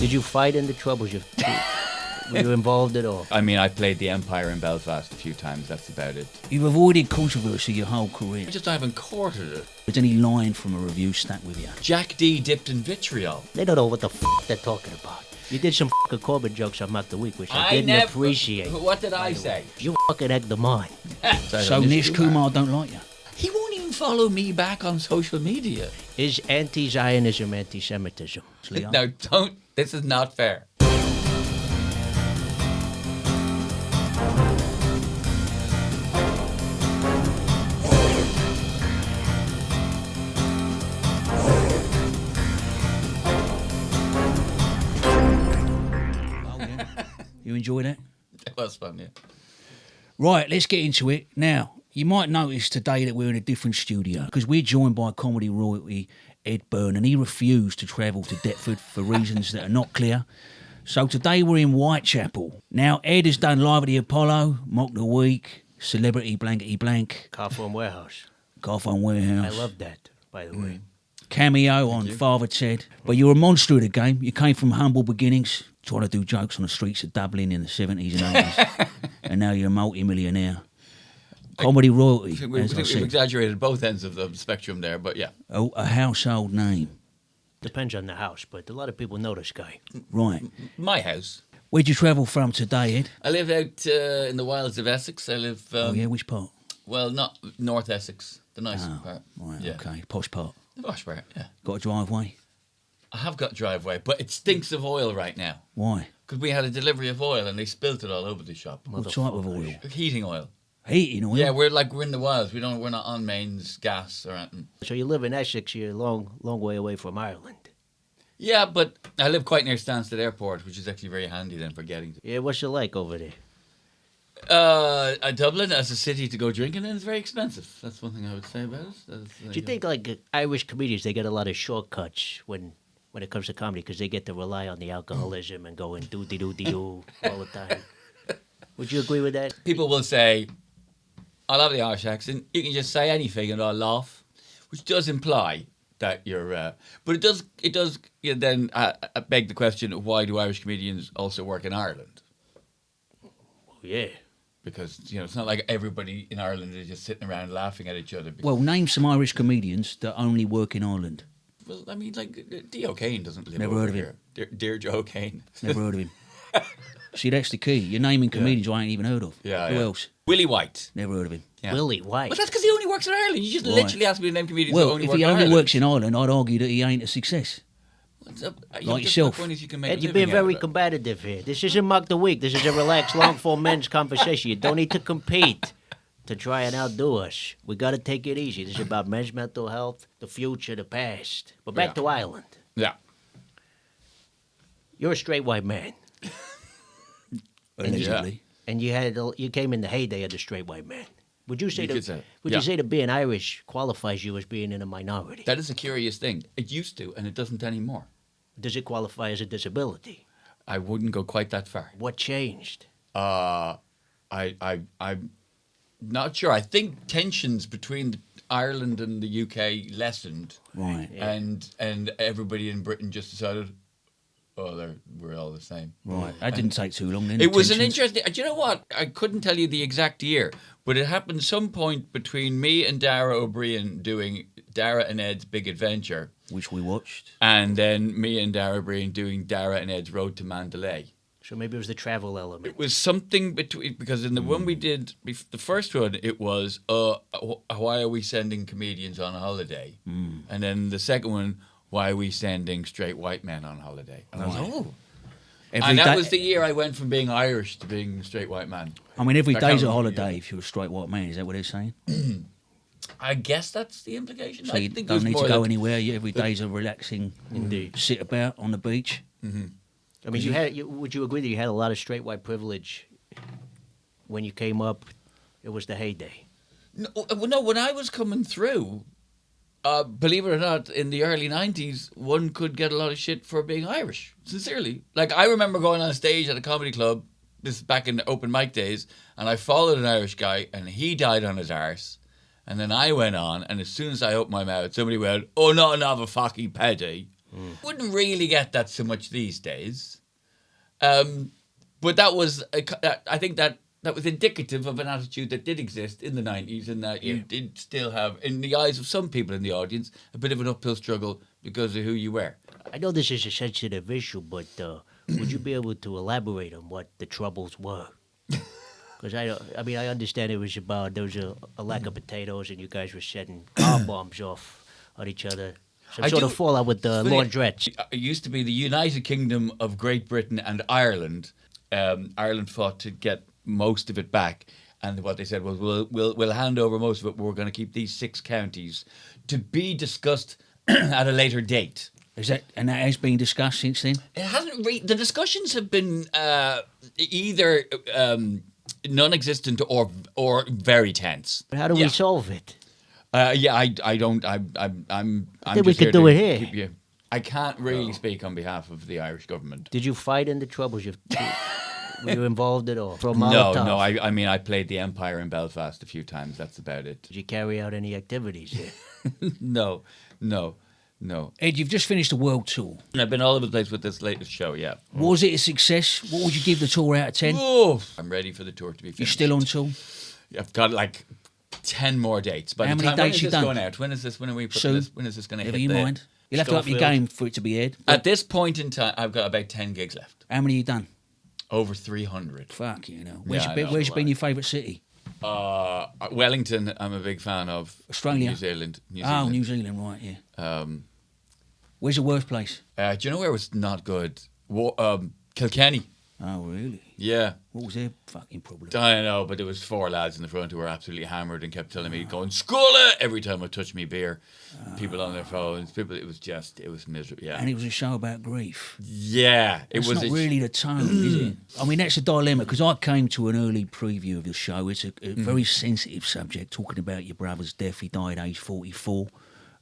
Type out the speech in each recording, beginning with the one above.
Did you fight in the Troubles? Were you involved at all? I mean, I played the Empire in Belfast a few times. That's about it. You've avoided controversy your whole career. I just haven't courted it. Is any line from a review stuck with you? Jack D dipped in vitriol. They don't know what the they're talking about. You did some fucking Corbin jokes on Mock the Week, which I didn't appreciate. What did I say? You fucking egged them on. So Nish Kumar don't like you? He won't even follow me back on social media. Is anti-Zionism anti-Semitism? No, don't. This is not fair. You enjoy that? It was fun, yeah. Right, let's get into it. Now, you might notice today that we're in a different studio because we're joined by comedy royalty Ed Byrne, and he refused to travel to Deptford for reasons that are not clear. So today we're in Whitechapel. Now, Ed has done Live at the Apollo, Mock the Week, Celebrity Blankety Blank, Car Phone Warehouse. Car Phone Warehouse. I love that, by the way. Cameo on Father Ted. But you're a monster of the game. You came from humble beginnings, trying to do jokes on the streets of Dublin in the 70s and 80s. And now you're a multi-millionaire. Comedy royalty, We've as I said. exaggerated both ends of the spectrum there, but yeah. Oh, a household name. Depends on the house, but a lot of people know this guy. Right. My house. Where'd you travel from today, Ed? I live out in the wilds of Essex. I live... Oh, yeah, which part? Well, not North Essex, the nice part. Right, Yeah. okay. Posh part. The posh part, yeah. Got a driveway? I have got a driveway, but it stinks of oil right now. Why? Because we had a delivery of oil and they spilt it all over the shop. What type of oil? Heating oil. Heating oil? Yeah, we're in the wilds. We're not on mains, gas or anything. So you live in Essex, you're a long way away from Ireland. Yeah, but I live quite near Stansted Airport, which is actually very handy then for getting to. Yeah, what's it like over there? Dublin as a city to go drinking in is very expensive. That's one thing I would say about it. Do you think like Irish comedians, they get a lot of shortcuts when it comes to comedy because they get to rely on the alcoholism and go and do-de-do-de-do all the time? Would you agree with that? People will say, I love the Irish accent. You can just say anything and I'll laugh, which does imply that you're... but it does then beg the question, why do Irish comedians also work in Ireland? Yeah. Because, it's not like everybody in Ireland is just sitting around laughing at each other. Well, name some Irish comedians that only work in Ireland. Well, I mean, like, D. O'Kane doesn't live Never over heard of here. Dear Joe O'Kane. Never heard of him. See, that's the key. You're naming comedians I ain't even heard of. Yeah, Who yeah. else? Willie White. Never heard of him. Yeah. Willie White. But that's because he only works in Ireland. You just Right. literally asked me to name comedians that Well, only if work he in only Ireland. works in Ireland, I'd argue that he ain't a success. What's up? Like yourself. The point is you can make Ed, a you're living being out of very it. combative here. This isn't Mock the Week. This is a relaxed, long-form men's conversation. You don't need to compete to try and outdo us. We got to take it easy. This is about men's mental health, the future, the past. But back Yeah. to Ireland. Yeah. You're a straight white man, Allegedly. and you came in the heyday of the straight white man. Would you say You could say. Would Yeah. you say that being Irish qualifies you as being in a minority? That is a curious thing. It used to, and it doesn't anymore. Does it qualify as a disability? I wouldn't go quite that far. What changed? I'm not sure. I think tensions between Ireland and the UK lessened, Right. and everybody in Britain just decided, we're all the same. Right. That didn't take too long then. It was an tensions. interesting... Do you know what? I couldn't tell you the exact year, but it happened some point between me and Dara O'Brien doing Dara and Ed's Big Adventure, Which we watched. and then me and Dara O'Brien doing Dara and Ed's Road to Mandalay. So maybe it was the travel element. It was something between... Because in the one we did, the first one, it was, why are we sending comedians on holiday? And then the second one, why are we sending straight white men on holiday? And I was like, oh... And that was the year I went from being Irish to being a straight white man. I mean, every That day's a kind of- holiday if you're a straight white man. Is that what they're saying? I guess that's the implication. So I you think it don't was need more to go that- anywhere. Every day's a relaxing sit about on the beach. I mean, would you agree that you had a lot of straight white privilege when you came up? It was the heyday. No, when I was coming through, believe it or not, in the early 90s, one could get a lot of shit for being Irish. Sincerely. Like, I remember going on stage at a comedy club, this is back in the open mic days, and I followed an Irish guy, and he died on his arse. And then I went on, and as soon as I opened my mouth, somebody went, oh, not another fucking paddy. Wouldn't really get that so much these days. But that was, I think that was indicative of an attitude that did exist in the 90s, and that you did still have, in the eyes of some people in the audience, a bit of an uphill struggle because of who you were. I know this is a sensitive issue, but would you be able to elaborate on what the troubles were? Because I understand there was a lack of potatoes, and you guys were setting car bombs off on each other. Some sort of fallout with the laundrettes. It used to be the United Kingdom of Great Britain and Ireland. Ireland fought to get most of it back, and what they said was, we'll hand over most of it, but we're going to keep these 6 counties to be discussed at a later date. That has been discussed since then? It hasn't. The discussions have been either non-existent or very tense. But how do we solve it? I don't. I'm. We could do it here. I can't really speak on behalf of the Irish government. Did you fight in the troubles? Were you involved at all? No. I mean, I played the Empire in Belfast a few times. That's about it. Did you carry out any activities here? No. Ed, you've just finished a world tour. I've been all over the place with this latest show, yeah. Was it a success? What would you give the tour out of 10? Oh, I'm ready for the tour to be finished. You're still on tour? I've got like 10 more dates. By How the many time, when dates is you this done? going out? When is this? When are we putting this? When is this going to hit? Never you mind. You'll have to up your game for it to be aired. At this point in time, I've got about 10 gigs left. How many you done? Over 300. Fuck you know. Yeah, Where's been your favourite city? Wellington, I'm a big fan of. Australia? New Zealand. Oh, New Zealand, right, yeah. Where's the worst place? Do you know where it was not good? Kilkenny. Oh, really? Yeah. What was their fucking problem? I don't know, but there was 4 lads in the front who were absolutely hammered and kept telling me, going, "Scola!" every time I touched me beer. People on their phones. It was miserable, yeah. And it was a show about grief. Yeah. It's not really the tone, is it? I mean, that's a dilemma, because I came to an early preview of the show. It's a very sensitive subject, talking about your brother's death. He died aged 44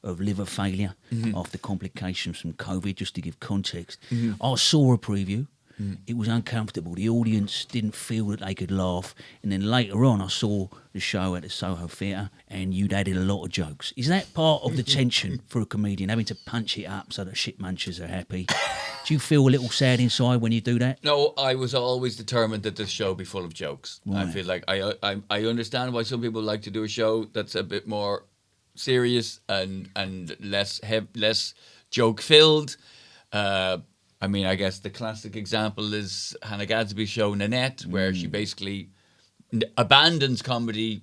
of liver failure after complications from COVID, just to give context. I saw a preview. It was uncomfortable. The audience didn't feel that they could laugh. And then later on, I saw the show at the Soho Theatre, and you'd added a lot of jokes. Is that part of the tension for a comedian, having to punch it up so that shit munchers are happy? Do you feel a little sad inside when you do that? No, I was always determined that this show be full of jokes. Right. I feel like I understand why some people like to do a show that's a bit more serious and less joke filled. I mean, I guess the classic example is Hannah Gadsby's show Nanette, where she basically abandons comedy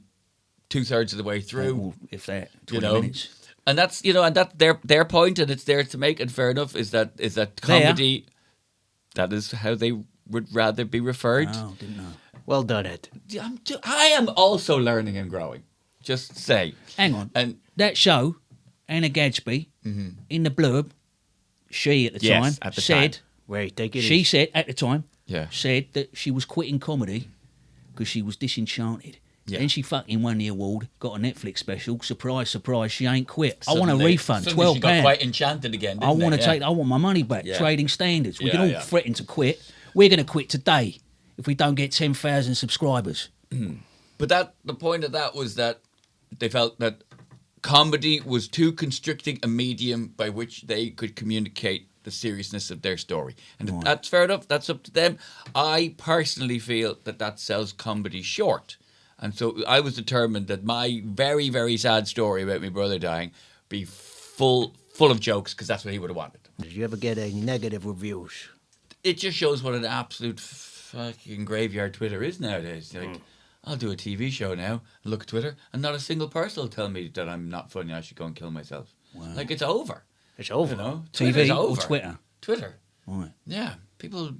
2/3 of the way through. If that, 20 minutes. And that's their point, and it's there to make. And fair enough, is that comedy. That is how they would rather be referred. Oh, didn't know. Well done, Ed. I am also learning and growing. Just say. Hang on. And that show, Hannah Gadsby, in the blurb, she at the Yes, time at the said, time. Wait, take it she easy. said at the time, Yeah. said that she was quitting comedy because she was disenchanted. Yeah. Then she fucking won the award, got a Netflix special. Surprise, surprise, she ain't quit. I want a Suddenly- refund, suddenly £12. She got quite enchanted again. I want to I want my money back. Yeah. Trading standards. We Yeah, can all yeah. threaten to quit. We're going to quit today if we don't get 10,000 subscribers. But the point of that was that they felt that comedy was too constricting a medium by which they could communicate the seriousness of their story. And if that's fair enough. That's up to them. I personally feel that sells comedy short. And so I was determined that my very, very sad story about my brother dying be full of jokes, because that's what he would have wanted. Did you ever get any negative reviews? It just shows what an absolute fucking graveyard Twitter is nowadays. Like, I'll do a TV show now, look at Twitter, and not a single person will tell me that I'm not funny, I should go and kill myself. Wow. Like, it's over. It's over. You know? TV Twitter's or over. Twitter? Twitter. Right. Yeah. People.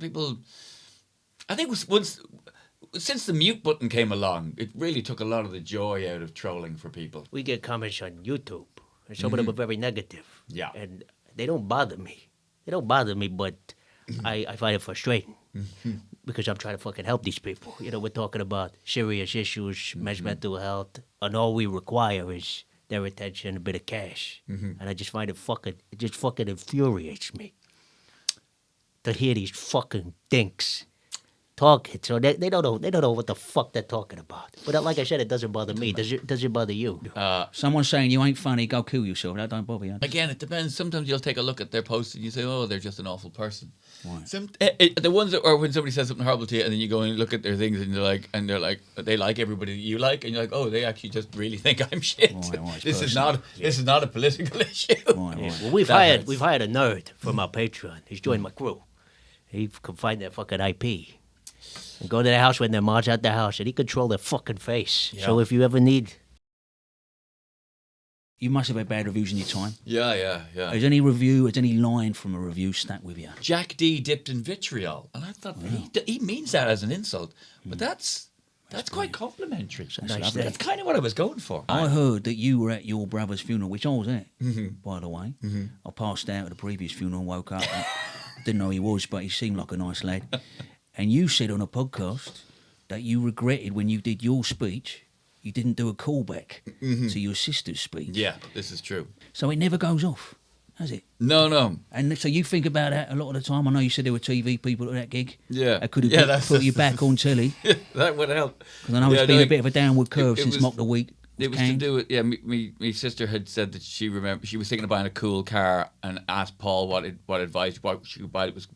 I think since the mute button came along, it really took a lot of the joy out of trolling for people. We get comments on YouTube, and some of them are very negative. Yeah. And they don't bother me. But I find it frustrating because I'm trying to fucking help these people. You know, we're talking about serious issues, mental health, and all we require is their attention, a bit of cash. And I just find it just fucking infuriates me to hear these fucking dinks talking, so they don't know what the fuck they're talking about. But like I said, it doesn't bother me. Does it bother you? Someone saying you ain't funny, go kill yourself. That don't bother you. Again, it depends. Sometimes you'll take a look at their post and you say, "Oh, they're just an awful person." Right. The ones that are when somebody says something horrible to you, and then you go and look at their things, and they're like, they like everybody that you like, and you're like, "Oh, they actually just really think I'm shit." Right, This is not a political issue. Right. Well, we've hired a nerd from our Patreon. He's joined my crew. He can find their fucking IP and go to their house when their mom's at the house, and he control their fucking face. Yeah. So if you ever need, You must have had bad reviews in your time. Yeah. Has any line from a review stuck with you? Jack D dipped in vitriol, and I thought he means that as an insult, but that's quite complimentary. nice thing. That's kind of what I was going for. I heard that you were at your brother's funeral, which I was at, by the way. I passed out at the previous funeral, woke up, and didn't know he was, but he seemed like a nice lad. And you said on a podcast that you regretted when you did your speech, you didn't do a callback to your sister's speech. Yeah, this is true. So it never goes off, has it? No. And so you think about that a lot of the time. I know you said there were TV people at that gig. Yeah. That could have put you back on telly. That would help. Because I know it's been a bit of a downward curve it since was- Mock the Week. It was to do with my sister had said that she was thinking of buying a cool car and asked Paul what advice she could buy that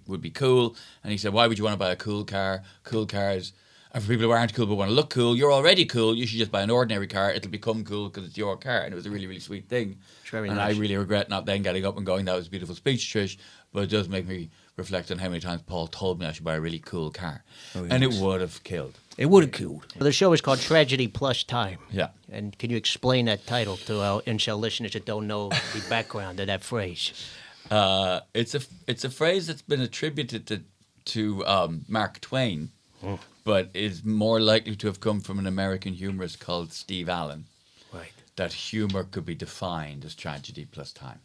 would be cool, and he said, why would you want to buy a cool car? Cool cars are for people who aren't cool but want to look cool. You're already cool. You should just buy an ordinary car. It'll become cool because it's your car. And it was a really, really sweet thing. It's very and nice. I really regret not then getting up and going, that was a beautiful speech, Trish, but it does make me reflect on how many times Paul told me I should buy a really cool car. And it would have killed. It would have killed. The show is called Tragedy Plus Time. Yeah. And can you explain that title to our incel listeners that don't know the background of that phrase? It's a phrase that's been attributed to Mark Twain, but is more likely to have come from an American humorist called Steve Allen. Right. That humor could be defined as tragedy plus time.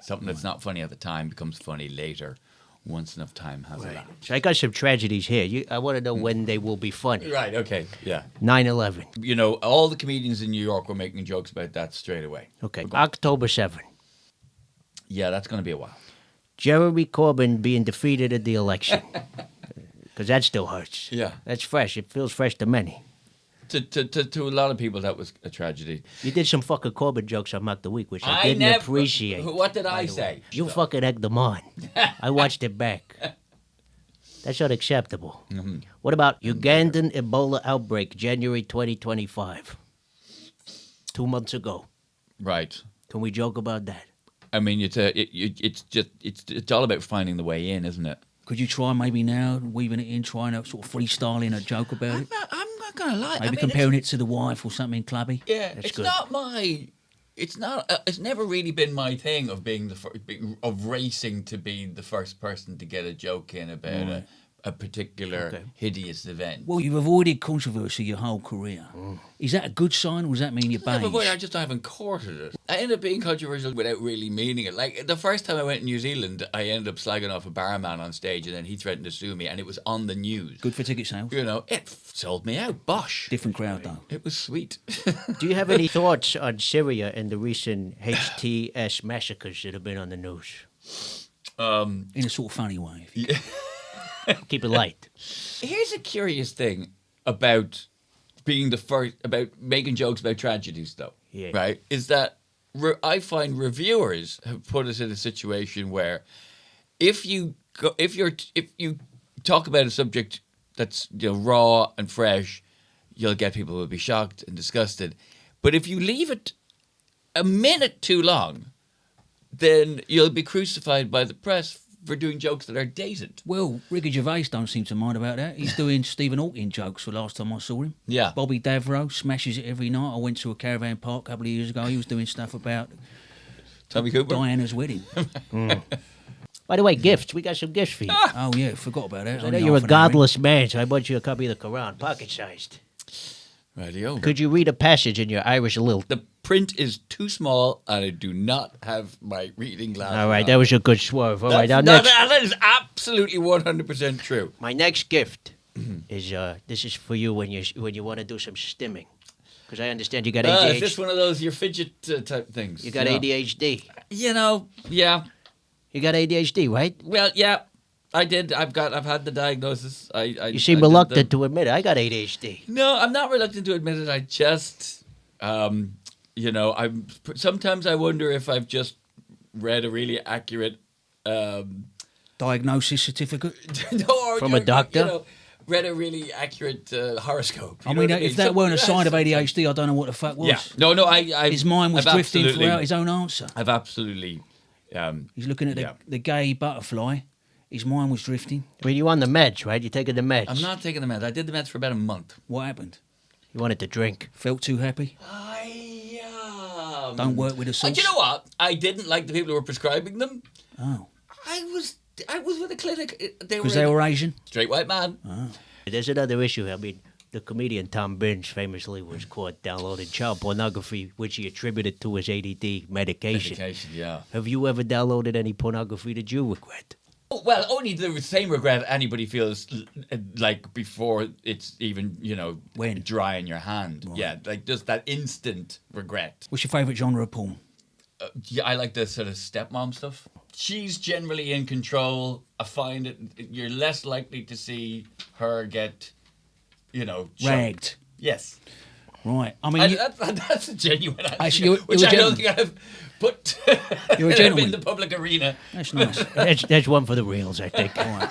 Something that's not funny at the time becomes funny later, once enough time has elapsed. So I got some tragedies here. I want to know when they will be funny. Right, okay, yeah. 9/11. You know, all the comedians in New York were making jokes about that straight away. Okay. October 7. Yeah, that's going to be a while. Jeremy Corbyn being defeated in the election. Because that still hurts. Yeah. That's fresh. It feels fresh to many. To a lot of people, that was a tragedy. You did some fucking Corbyn jokes on Mock the Week, which I didn't appreciate. What did by I the say? way. You fucking egged them on. I watched it back. That's unacceptable. What about Ugandan Ebola outbreak, January 2025? 2 months ago. Right. Can we joke about that? I mean, it's all about finding the way in, isn't it? Could you try maybe now, weaving it in, trying to sort of freestyling a joke about it? I'm not gonna lie. Maybe comparing it to the wife or something clubby? Yeah, That's it's good. not my. It's not. It's never really been my thing of being of racing to be the first person to get a joke in about a particular hideous event. Well, you've avoided controversy your whole career. Is that a good sign, or does that mean you're I beige? just haven't courted it. I ended up being controversial without really meaning it. Like the first time I went to New Zealand, I ended up slagging off a barman on stage, and then he threatened to sue me, and it was on the news. Good for ticket sales. You know, it sold me out. Bosh. Different crowd, though. It was sweet. Do you have any thoughts on Syria and the recent HTS massacres that have been on the news? In a sort of funny way. Keep it light. Here's a curious thing about being the first, about making jokes about tragedies, though. Yeah. Right? Is that I find reviewers have put us in a situation where if you talk about a subject that's raw and fresh, you'll get people who will be shocked and disgusted. But if you leave it a minute too long, then you'll be crucified by the press for doing jokes that are dated. Well, Ricky Gervais don't seem to mind about that. He's doing Stephen Hawking jokes the last time I saw him. Yeah. Bobby Davro smashes it every night. I went to a caravan park a couple of years ago. He was doing stuff about Tommy Cooper? Diana's wedding. By the way, gifts. We got some gifts for you. Oh, yeah, forgot about that. I know Only you're a half an hour in. godless man, so I bought you a copy of the Quran, pocket-sized. Radio. Could you read a passage in your Irish lilt? The print is too small, and I do not have my reading glasses. All right, on. that was a good swerve. All right, That's our not- next, that is absolutely 100% true. my next gift is this is for you when you want to do some stimming, because I understand you got ADHD. Is this one of those your fidget type things? You got ADHD. Yeah. You got ADHD, right? Well, yeah. I did. I've had the diagnosis. You seem reluctant to admit it. I got ADHD. No, I'm not reluctant to admit it. I just, sometimes I wonder if I've just read a really accurate Diagnosis certificate. From a doctor? Read a really accurate horoscope. I mean, if that weren't a sign of ADHD, I don't know what the fuck was. Yeah. No, I His mind was I've drifting absolutely- throughout his own answer. I've absolutely. He's looking at the gay butterfly. His mind was drifting. I mean, you on the meds, right? You taking the meds. I'm not taking the meds. I did the meds for about a month. What happened? You wanted to drink. Felt too happy? Don't work with the sauce? Do you know what? I didn't like the people who were prescribing them. Oh. I was with a clinic. Because they were Asian? Straight white man. Oh. There's another issue. I mean, the comedian Tom Byrne famously was caught downloading child pornography, which he attributed to his ADD medication. Yeah. Have you ever downloaded any pornography that you regret? Well, only the same regret anybody feels like before it's even, When? dry in your hand. Right. Yeah, like just that instant regret. What's your favourite genre of porn? Yeah, I like the sort of stepmom stuff. She's generally in control. I find you're less likely to see her get, choked. Ragged. Yes. Right. I mean, that's a genuine answer, Actually, which you're I a don't think I've put You're a gentleman. in the public arena. that's nice. That's one for the reals, I think. Right.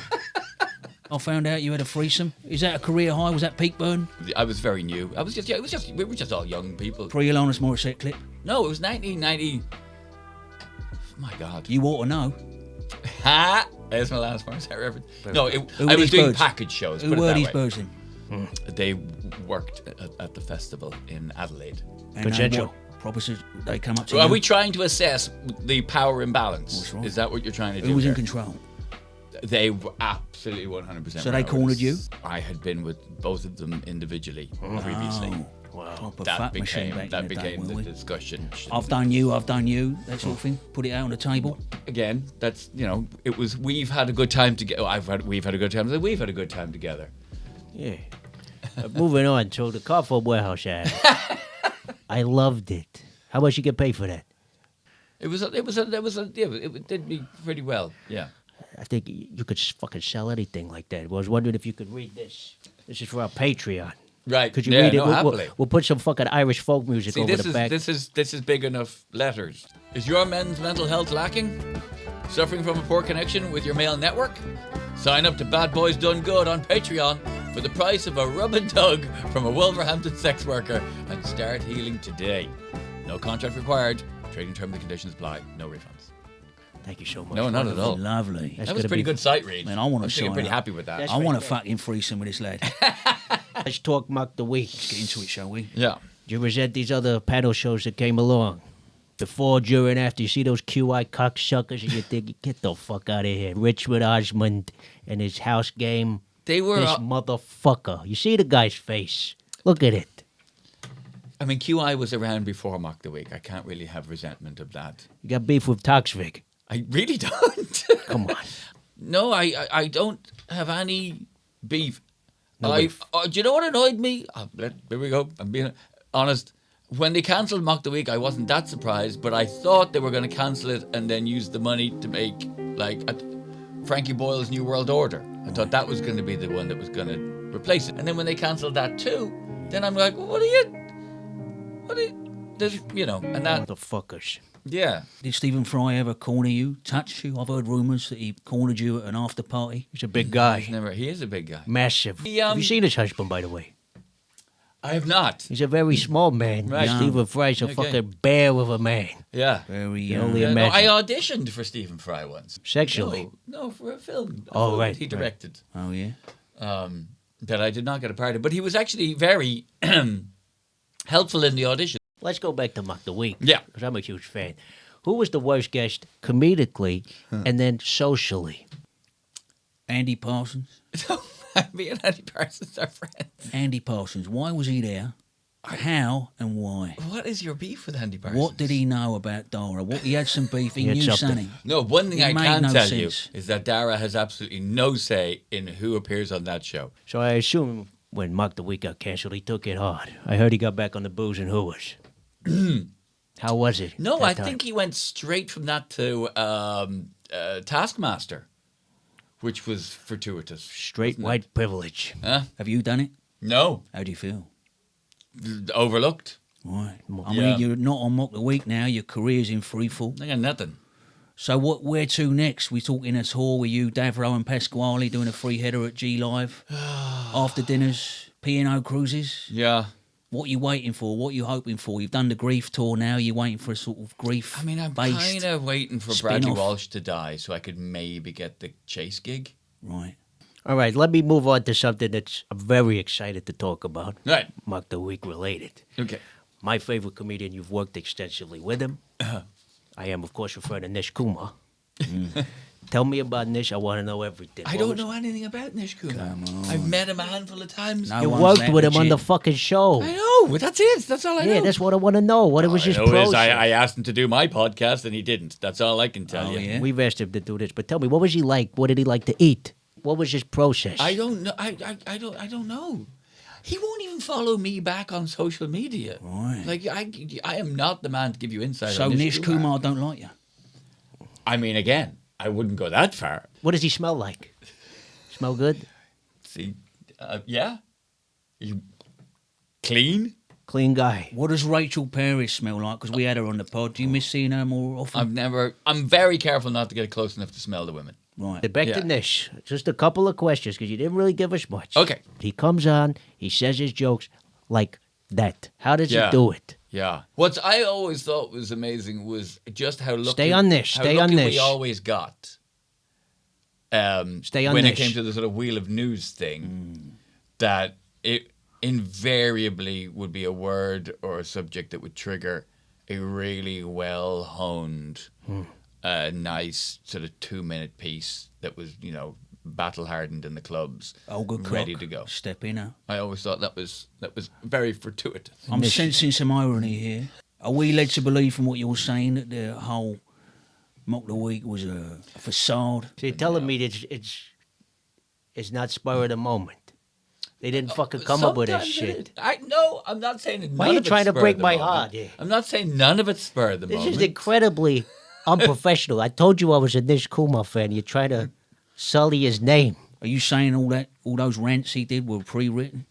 I found out you had a threesome. Is that a career high? Was that peak Byrne? I was very new. We were just all young people. Pre-Alanis Morissette clip? No, it was 1990. My God. You ought to know. Ha! There's my last Morissette reference. No, Who I were was these doing birds? package shows. Who put it were that these way. birds in? They worked at the festival in Adelaide. And Potential. what proposition they come up to So are you? we trying to assess the power imbalance? That's right. Is that what you're trying to do? Who was in here? control? They were absolutely 100%. So they cornered you? I had been with both of them individually previously. Oh, proper That fuck machine became back in the day, the weren't we? discussion. I've done you, that sort of thing. Put it out on the table. Again, that's it was. We've had a good time together. We've had a good time. We've had a good time together. Yeah. Moving on. So the car for warehouse ad. I loved it. How much you get paid for that? It did me pretty well. Yeah. I think you could fucking sell anything like that. I was wondering if you could read this. This is for our Patreon. Right. Could you yeah, read it? No, happily. We'll put some fucking Irish folk music See, over the back. this is big enough letters. Is your men's mental health lacking? Suffering from a poor connection with your male network? Sign up to Bad Boys Done Good on Patreon for the price of a rub and tug from a Wolverhampton sex worker and start healing today. No contract required. Trading terms and conditions apply. No refunds. Thank you so much. No, not at all. Lovely. That's That was a gonna pretty be- good sight read. Man, I wanna I'm sign pretty up. happy with that. That's I want a right. fucking threesome with this lad. Let's talk Mock the Week. Get into it, shall we? Yeah. Do you resent these other panel shows that came along? Before, during, after, you see those QI cocksuckers and you think, get the fuck out of here. Richard Osmond and his house game. They were. This motherfucker. You see the guy's face. Look at it. I mean, QI was around before Mock the Week. I can't really have resentment of that. You got beef with Toxvig. I really don't. Come on. No, I don't have any beef. Nobody Do you know what annoyed me? Here we go. I'm being honest. When they cancelled Mock the Week, I wasn't that surprised, but I thought they were going to cancel it and then use the money to make Frankie Boyle's New World Order. I thought that was going to be the one that was going to replace it. And then when they cancelled that too, then I'm like, what are you, and that, Motherfuckers. yeah. Did Stephen Fry ever corner you, touch you? I've heard rumours that he cornered you at an after party. He's a big guy. He is a big guy. Massive. He, Have you seen his husband, by the way? I have not. He's a very small man. Right. Stephen Fry's a Okay. fucking bear of a man. Yeah. Very, only Yeah, no, imagine. I auditioned for Stephen Fry once. Sexually. No, for a film. Oh, film right, that he right. directed. oh yeah. That I did not get a part of. But he was actually very helpful in the audition. Let's go back to Mock the Week. Yeah. Because I'm a huge fan. Who was the worst guest comedically and then socially? Andy Parsons. Me and Andy Parsons are friends. Andy Parsons. Why was he there? How and why? What is your beef with Andy Parsons? What did he know about Dara? What he had some beef. He He had knew something. Sonny. No, one thing It I made can no tell sense. you is that Dara has absolutely no say in who appears on that show. So I assume when Mock the Week got canceled, he took it hard. I heard he got back on the booze and hooers. How was it? No, that I time? think he went straight from that to Taskmaster. which was fortuitous. Straight wasn't white privilege. it? Huh? Have you done it? No, How do you feel? overlooked. Right. I Yeah. mean, you're not on Mock the Week now. Your career's in free fall. I got nothing. So where to next? We talking a tour with you, Davro and Pasquale, doing a free header at G Live, after dinners, P&O cruises. Yeah. What are you waiting for? What are you hoping for? You've done the grief tour now. You're waiting for a sort of grief. I mean, I'm based kind of waiting for Bradley spin-off. Walsh to die so I could maybe get the Chase gig. Right. All right, let me move on to something that's I'm very excited to talk about. Right. Mock the Week related. Okay. My favorite comedian, you've worked extensively with him. I am, of course, referring to Nish Kumar. Tell me about Nish. I want to know everything. I What don't was- know anything about Nish Kumar. Come on. I've met him a handful of times. No You one's worked that with him on the legit. fucking show. I know, but that's it. That's all I know. Yeah, that's what I want to know. What was his All I know is process? I asked him to do my podcast and he didn't. That's all I can tell Oh, you. yeah? We've asked him to do this, but tell me, what was he like? What did he like to eat? What was his process? I don't know. I don't know. He won't even follow me back on social media. Right. Like I am not the man to give you insight. So on Nish Kumar don't like you? I mean, again, I wouldn't go that far. What does he smell like? Smell good? See, yeah, you clean. Clean guy. What does Rachel Paris smell like? Because we had her on the pod. Do you miss seeing her more often? I'm very careful not to get close enough to smell the women. Right. Back Yeah. to Nish. Just a couple of questions because you didn't really give us much. Okay. He comes on, he says his jokes like that. How does Yeah. he do it? Yeah. What I always thought was amazing was just how lucky. Stay on Nish, how stay on lucky Nish. we always got. Stay on when Nish. it came to the sort of Wheel of News thing, that it invariably would be a word or a subject that would trigger a really well honed, nice sort of 2-minute piece that was, battle hardened in the clubs, Olga ready Cock, to go. Step in her. I always thought that was very fortuitous. I'm sensing some irony here. Are we led to believe from what you're saying that the whole Mock the Week was a facade? So you're telling me that it's not spur of the moment. They didn't fucking come up with this Sometimes shit. I'm not saying that Why none you of it's trying to spur break of the my moment. heart here? I'm not saying none of it's spur of the This moment. is incredibly unprofessional. I told you I was a Nish Kumar fan. You're trying to sully his name. Are you saying all those rants he did were pre-written?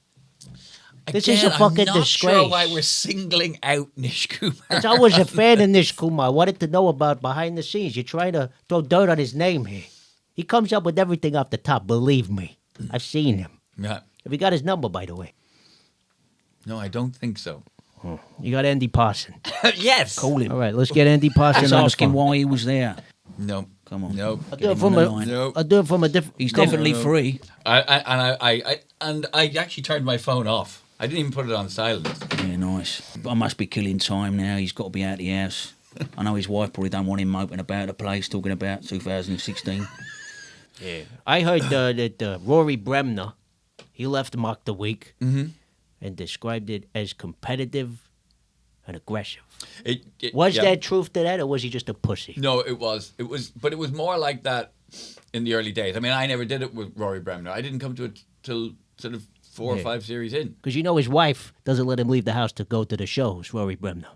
This is a fucking I'm not disgrace. sure why we're singling out Nish Kumar. Because I was a fan of Nish Kumar. I wanted to know about behind the scenes. You're trying to throw dirt on his name here. He comes up with everything off the top, believe me. I've seen him. Yeah. Have you got his number, by the way? No, I don't think so. You got Andy Parson. Yes. Call him. All right, let's get Andy Parson Let's on the ask him phone. why he was there. No. Come on. No. I'll Get do it him from on the a, line. No. I'll do it from a different... He's Come on. definitely free. I actually turned my phone off. I didn't even put it on silent. Yeah, nice. But I must be killing time now. He's got to be out of the house. I know his wife probably don't want him moping about the place talking about 2016. Yeah. I heard that Rory Bremner, he left Mock the Week and described it as competitive and aggressive. Was yeah. there truth to that, or was he just a pussy? No, it was. But it was more like that in the early days. I mean, I never did it with Rory Bremner. I didn't come to it till sort of 4 or 5 series in. Because his wife doesn't let him leave the house to go to the shows, Rory Bremner.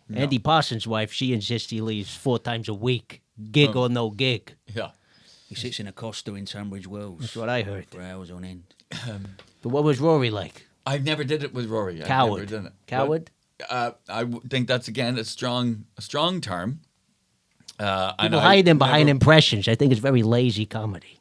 No. Andy Parsons' wife, she insists he leaves 4 times a week, gig or no gig. Yeah. He sits in a Costa in Tunbridge Wells That's what I heard. for hours on end. But what was Rory like? I never did it with Rory. I've Coward. never done it. Coward? Think that's again a strong term. People hide them behind impressions. I think it's very lazy comedy.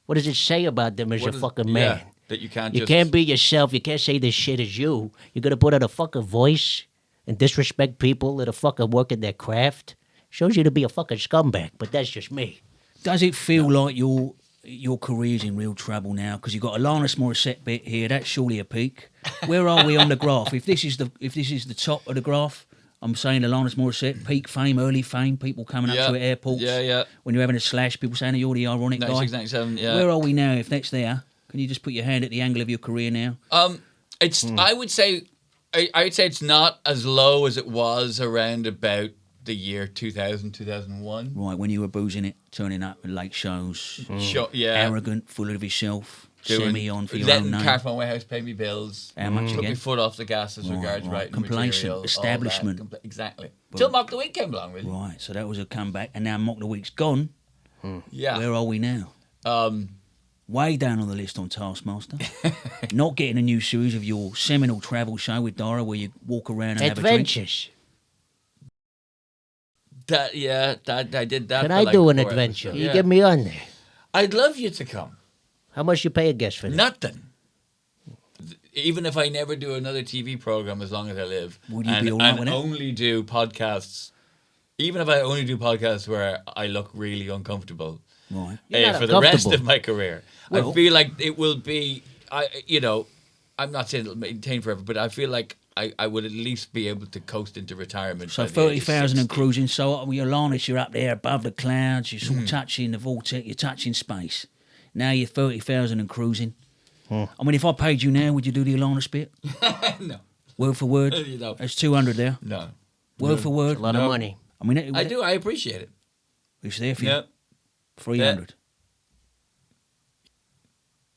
What does it say about them as a fucking man? Yeah, that you can't. You just, can't be yourself. You can't say this shit as you. You're going to put on a fucking voice and disrespect people that are fucking working their craft. Shows you to be a fucking scumbag, but that's just me. Does it feel like your career's in real trouble now? Because you've got Alanis Morissette bit here. That's surely a peak. Where are we on the graph? If this is the top of the graph, I'm saying Alanis Morissette, peak fame, early fame, people coming up to her at airports. Yeah. When you're having a slash, people saying you're the ironic guy. 96, 97, yeah. Where are we now? If that's there, can you just put your hand at the angle of your career now? It's. I would say it's not as low as it was around about the year 2000, 2001. Right, when you were boozing it, turning up at late shows, Sure, yeah. arrogant, full of yourself, semi on for your letting own name. Carphone Warehouse pay me bills. How much Took my again? foot off the gas as regards right. writing Complacent, material. all that. establishment. Exactly. Till Mock the Week came along, really. Right, so that was a comeback, and now Mock the Week's gone. Yeah. Where are we now? Way down on the list on Taskmaster. Not getting a new series of your seminal travel show with Dara where you walk around and have a drink. Adventures. That I did that. Can for I like do an 4 adventure? episodes. You Yeah. get me on there. I'd love you to come. How much you pay a guest for that? Nothing. Even if I never do another TV program as long as I live, Would you and, be all right and with it? only do podcasts, even if I only do podcasts where I look really uncomfortable, Right. You're not for the rest uncomfortable. of my career, Well- I feel like it will be. I'm not saying it'll maintain forever, but I feel like I would at least be able to coast into retirement. So by the age of 30,000 and 60. cruising. So with your Lannis, you're up there above the clouds. You're Mm. sort of touching the vortex. You're touching space. Now you're 30,000 and cruising. I mean, if I paid you now, would you do the Alanis bit? No, Word for word. You know. That's 200 there. no, Word for word. A lot No. of money. I mean, I do. I appreciate it. It's there for you. Yeah, 300.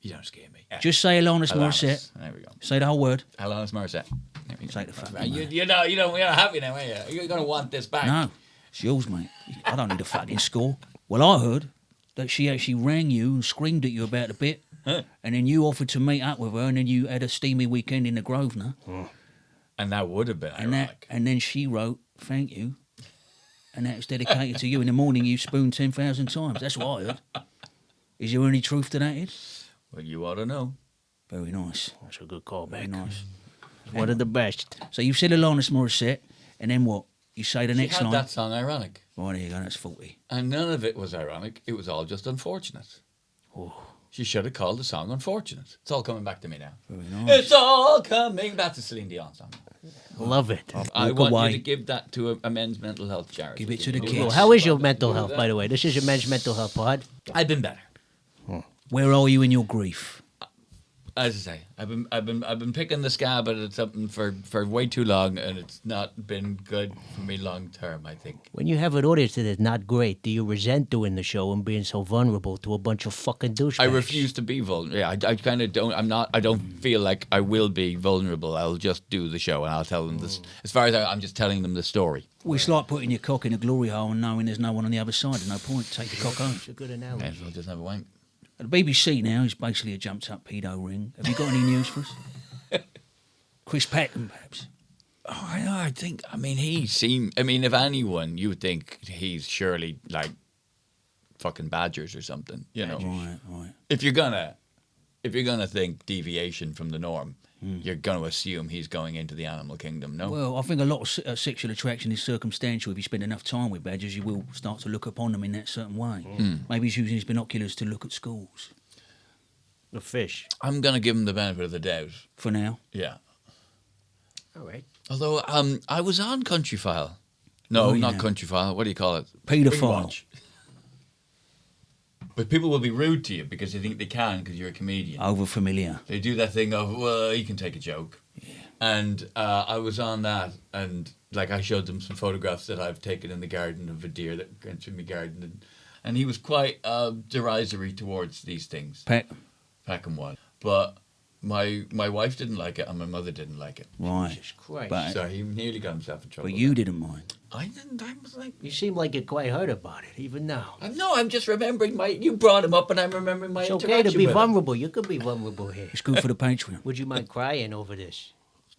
you don't scare me. Just say Alanis Morissette. There we go. Say the whole word. Alanis Morissette. There we go. Say the fucking Right, word. you're not happy now, are you? You're going to want this back. No, it's yours, mate. I don't need a fucking score. Well, I heard that she actually rang you and screamed at you about the bit, and then you offered to meet up with her, and then you had a steamy weekend in the Grosvenor, And that would have been and ironic. and then she wrote thank you, and that was dedicated to you. In the morning, you spooned 10,000 times. That's what I heard. Is there any truth to that, Ed? Well, you ought to know. Very nice. That's a good callback. Very nice. One of the best. So you've said Alanis Morissette, and then what? You say the She next had line. that song ironic. Right, there you go. That's 40. And none of it was ironic. It was all just unfortunate. She should have called the song Unfortunate. It's all coming back to me now. Very nice. It's all coming back to Celine Dion song. Love it. I Walk want away. you to give that to a men's mental health charity. Give it to the You kids. know, Well, how is your mental health, by the way? This is your men's mental health pod. I've been better. Where are you in your grief? As I say, I've been picking the scab at something for way too long, and it's not been good for me long term. I think. When you have an audience that is not great, do you resent doing the show and being so vulnerable to a bunch of fucking douchebags? I refuse to be vulnerable. Yeah, I kind of don't. I'm not. I don't feel like I will be vulnerable. I'll just do the show and I'll tell them this. As far as I'm just telling them the story. Well, it's like putting your cock in a glory hole and knowing there's no one on the other side. There's no point. Take the cock home. It's a good analogy. May as well just have a wank. The BBC now is basically a jumped-up pedo ring. Have you got any news for us? Chris Packham, perhaps. Oh, I know. I think. I mean, if anyone, you would think he's surely like fucking badgers or something. You know, Right. if you're gonna think deviation from the norm, you're gonna assume he's going into the animal kingdom. No. Well, I think a lot of sexual attraction is circumstantial. If you spend enough time with badgers, you will start to look upon them in that certain way. Maybe he's using his binoculars to look at schools. The fish. I'm gonna give him the benefit of the doubt. For now. Yeah. All right. Although I was on Country File. No, Oh, not yeah. Country File. What do you call it? Paedophile. Rewatch. But people will be rude to you because they think they can because you're a comedian. Over familiar. They do that thing of, well, you can take a joke. Yeah. And I was on that, and like I showed them some photographs that I've taken in the garden of a deer that went through my garden, and he was quite derisory towards these things. Peckham was, but my wife didn't like it, and my mother didn't like it. Right. Jesus Christ. But- So he nearly got himself in trouble. But you didn't mind. I didn't. I was like, You seem like you're quite hurt about it, even now. no, I'm just remembering you brought him up, and I'm remembering my It's okay interaction to be with him. vulnerable. You could be vulnerable here. It's good for the Patreon. Would you mind crying over this?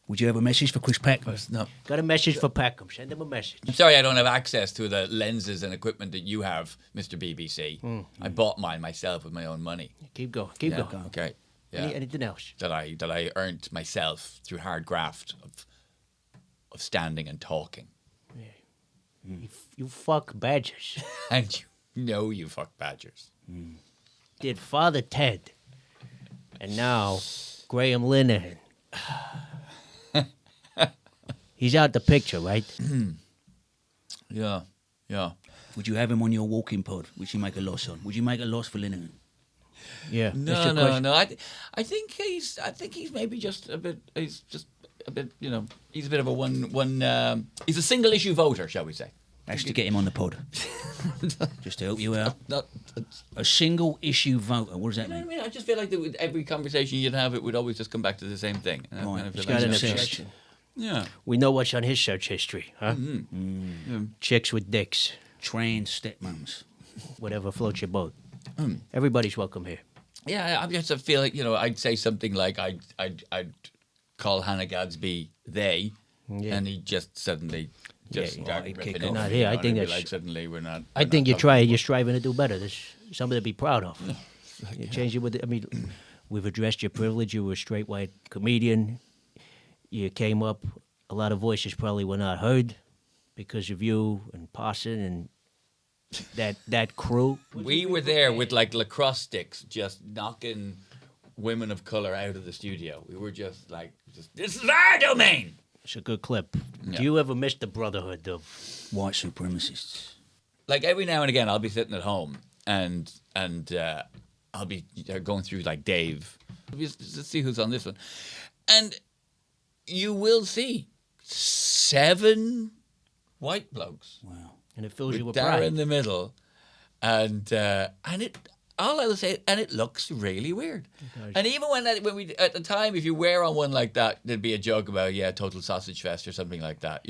Would you have a message for Chris Packham? No. Got a message for Peckham. Send him a message. I'm sorry I don't have access to the lenses and equipment that you have, Mr. BBC. I bought mine myself with my own money. Keep going. Keep Yeah, going. okay. Yeah. Anything else? That I earned myself through hard graft of standing and talking. You fuck badgers. And you fuck badgers. Did Father Ted. And now Graham Linehan. He's out the picture, right? Yeah. Would you have him on your walking pod, which you make a loss on? Would you make a loss for Linehan? Yeah. No. I think he's maybe just a bit. He's just a bit. You know, he's a bit of a one. He's a single issue voter, shall we say? That's to get him on the pod. Just to help you out. Not. A single issue voter. What does that You know what I mean? mean? I just feel like that with every conversation you'd have, it would always just come back to the same thing. And I Right. kind of feel It's like Got an that's- obsessed. obsession. Yeah. We know what's on his search history, huh? Chicks with dicks. Trans stepmoms. Whatever floats your boat. Everybody's welcome here. Yeah, I just feel like, I'd say something like I'd call Hannah Gadsby they, Yeah. and he'd just suddenly just Yeah, start he'd ripping kick into off. Not me, here. I and think it'd be that's- like suddenly we're not. I we're think not you're talking you're anymore. striving to do better. There's something to be proud of. You change it with. I mean, we've addressed your privilege. You were a straight white comedian. You came up. A lot of voices probably were not heard because of you and Parson and that crew. We were there with like lacrosse sticks, just knocking women of color out of the studio. We were just like, this is our domain. It's a good clip. Yeah. Do you ever miss the brotherhood of? White supremacists. Like every now and again, I'll be sitting at home and I'll be going through like Dave. Let's see who's on this one, and you will see 7 white blokes Wow. And it fills you with with Dara pride. in the middle, and it. All I will say, and it looks really weird. And even when we at the time, if you wear on one like that, there'd be a joke about total sausage fest or something like that,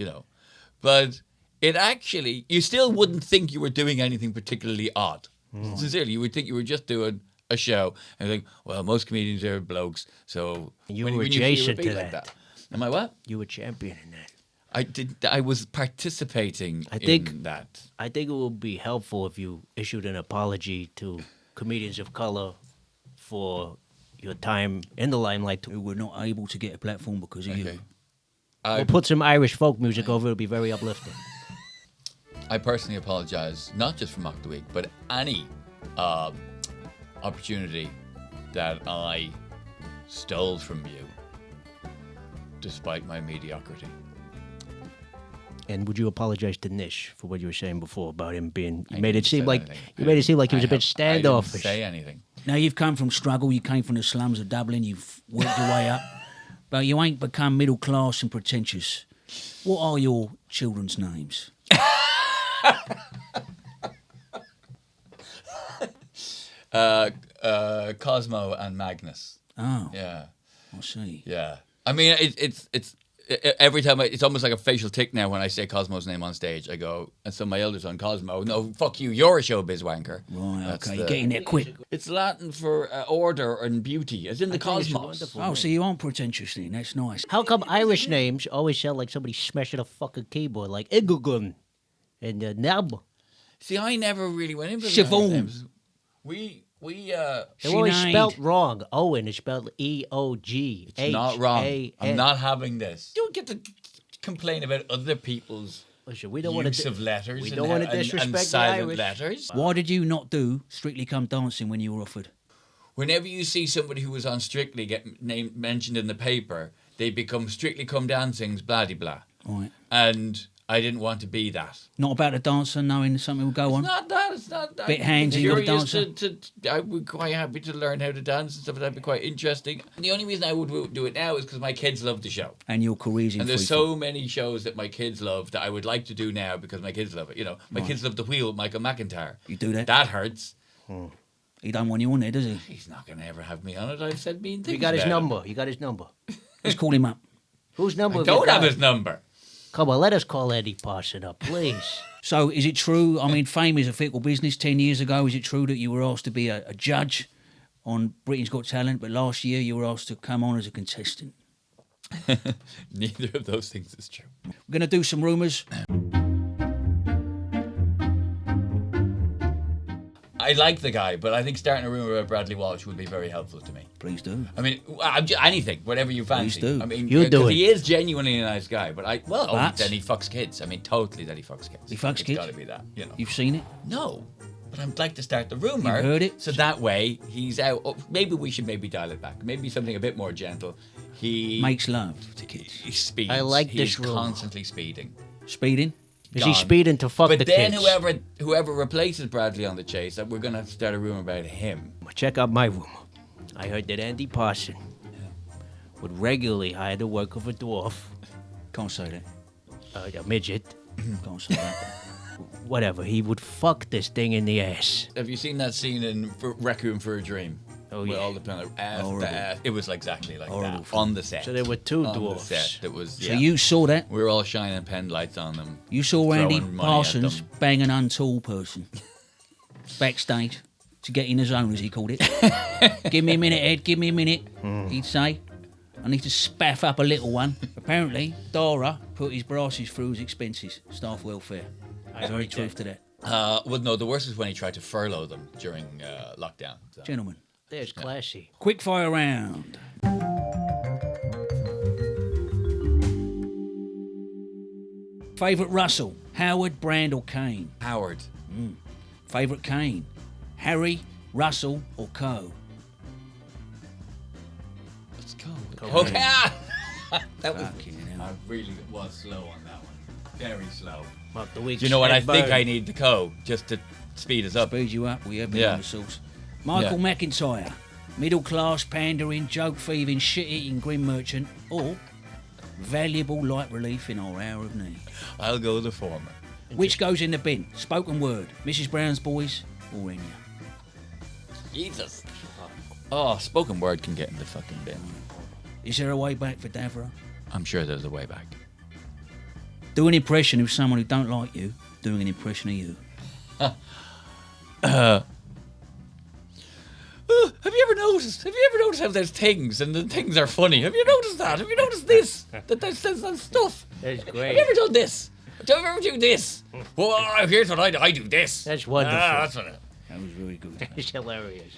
But it actually, you still wouldn't think you were doing anything particularly odd. Sincerely, you would think you were just doing a show, and you think, well, most comedians are blokes, so And you when were you see a adjacent repeat to like that. Am I what? You were championing that. I did. I was participating I think- in that. I think it would be helpful if you issued an apology to comedians of color for your time in the limelight. Who were not able to get a platform because of Okay. you. We'll put some Irish folk music over. It'll be very uplifting. I personally apologise, not just for Mock the Week, but any opportunity that I stole from you, despite my mediocrity. And would you apologize to Nish for what you were saying before about him being? I You made it didn't seem say like anything. you made it seem like he was a bit I didn't standoffish. say anything. Now, you've come from struggle, you came from the slums of Dublin, you've worked your way up, but you ain't become middle class and pretentious. What are your children's names? Cosmo and Magnus. Oh, Yeah, I see. yeah. I mean, it's every time it's almost like a facial tick now when I say Cosmo's name on stage. I go, and so my eldest son, Cosmo. No, fuck you. You're a showbiz wanker. Right, That's okay, the- you're getting there quick. It's Latin for order and beauty, as in the I think it's cosmos. wonderful. Oh, so you aren't pretentious then, that's nice. How come Irish names always sound like somebody smashing a fucking keyboard, like Igugun and Nab? See, I never really went in for the Siobhan. names. We They're always Sinead. spelt wrong. Owen is spelled E-O-G. It's not wrong. H-A-N. I'm not having this. You don't get to complain about other people's Listen, we don't want use to. of letters. we and don't wanna how- and disrespect the silent Irish. letters. Why did you not do Strictly Come Dancing when you were offered? Whenever you see somebody who was on Strictly get named mentioned in the paper, they become Strictly Come Dancing's blah de blah. Right. And I didn't want to be that. Not about the dancer knowing something will go on? Not that. It's not that. Bit handsy If you're with the used dancer. I would be quite happy to learn how to dance and stuff. That'd be quite interesting. And the only reason I would do it now is because my kids love the show. And your career's in And there's free fall. so many shows that my kids love that I would like to do now because my kids love it. My kids love The Wheel with Michael McIntyre. You do that? That hurts. He don't want you on there, does he? He's not going to ever have me on it. I've said mean things. You got his about him. number. You got his number. Let's call him up. Whose number? I have you don't have got? his number. Come on, let us call Eddie Parson up, please. So, is it true? I mean, fame is a fickle business. 10 years ago, is it true that you were asked to be a judge on Britain's Got Talent, but last year you were asked to come on as a contestant? Neither of those things is true. We're going to do some rumours. I like the guy, but I think starting a rumor about Bradley Walsh would be very helpful to me. Please do. I mean, anything, whatever you fancy. Please do. I mean, You do 'cause it. he is genuinely a nice guy, but But- then he fucks kids. I mean, totally that he fucks kids. He fucks It's kids? got to be that, You've seen it? No, but I'd like to start the rumor. You've heard it? So that way he's out. Oh, maybe we should dial it back. Maybe something a bit more gentle. He Makes love to kids. he speeds. I like He's this rumor. constantly speeding. Speeding? Is Gone. he speeding to fuck But the then kids? whoever replaces Bradley on the chase, we're gonna start a rumor about him. Check out my rumor. I heard that Andy Parson would regularly hire the work of a dwarf, Can't say that. a midget, Can't say that. whatever. He would fuck this thing in the ass. Have you seen that scene in Requiem for a Dream? Oh, With yeah. all the planet ass Horrible. to ass. It was exactly like Horrible that on the set. So there were two on dwarfs. The set. It was. So Yeah. you saw that? We were all shining pen lights on them. You saw Andy throwing money at Parsons them. bang an untall person backstage. to get in the zone, as he called it. Give me a minute, Ed, give me a minute, he'd say. I need to spaff up a little one. Apparently, Dara put his brasses through his expenses, staff welfare. Very truth to that. Well, no, the worst is when he tried to furlough them during lockdown. So. Gentlemen, There's classy. quick fire round. Favourite Russell, Howard, Brand or Kane? Howard. Favourite Kane, Harry, Russell or Coe? Let's go. Okay. That was. Fucking hell. I really was slow on that one. Very slow. Mark the week. Do you know what? I think Byrne. I need the co just to speed us up. Speed you up, we have been Yeah. on the sauce. Michael McIntyre, middle class, pandering, joke thieving, shit eating grim merchant, or valuable light relief in our hour of need. I'll go the former. Which goes in the bin? Spoken word, Mrs. Brown's boys, or Enya? Jesus. Oh, spoken word can get in the fucking bin. Is there a way back for Davra? I'm sure there's a way back. Do an impression of someone who don't like you, doing an impression of you. Have you ever noticed? How there's things and the things are funny? Have you noticed that? Have you noticed this? That there's stuff. That's Have great. you ever done this? Do you ever do this? Well, here's what I do. I do this. That's wonderful. That's what That was very good. It's hilarious.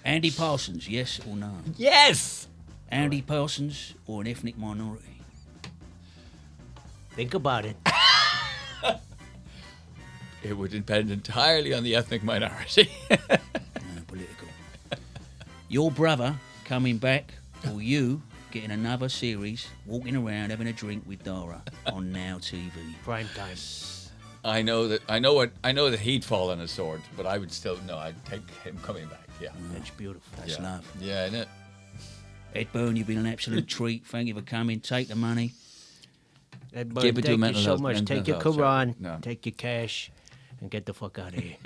Andy Parsons, yes or no? Yes. Andy Parsons or an ethnic minority? Think about it. It would depend entirely on the ethnic minority. No, political. Your brother coming back, or you getting another series, walking around having a drink with Dara on Now TV. Prime time. I know that he'd fall on a sword, but I would still I'd take him coming back. Yeah. That's beautiful. That's yeah. love. Yeah, innit? Ed Byrne, you've been an absolute treat. Thank you for coming. Take the money. Ed Byrne, Give it to thank mental you so health, much. mental Take your health, sorry. Quran, No. take your cash, and get the fuck out of here.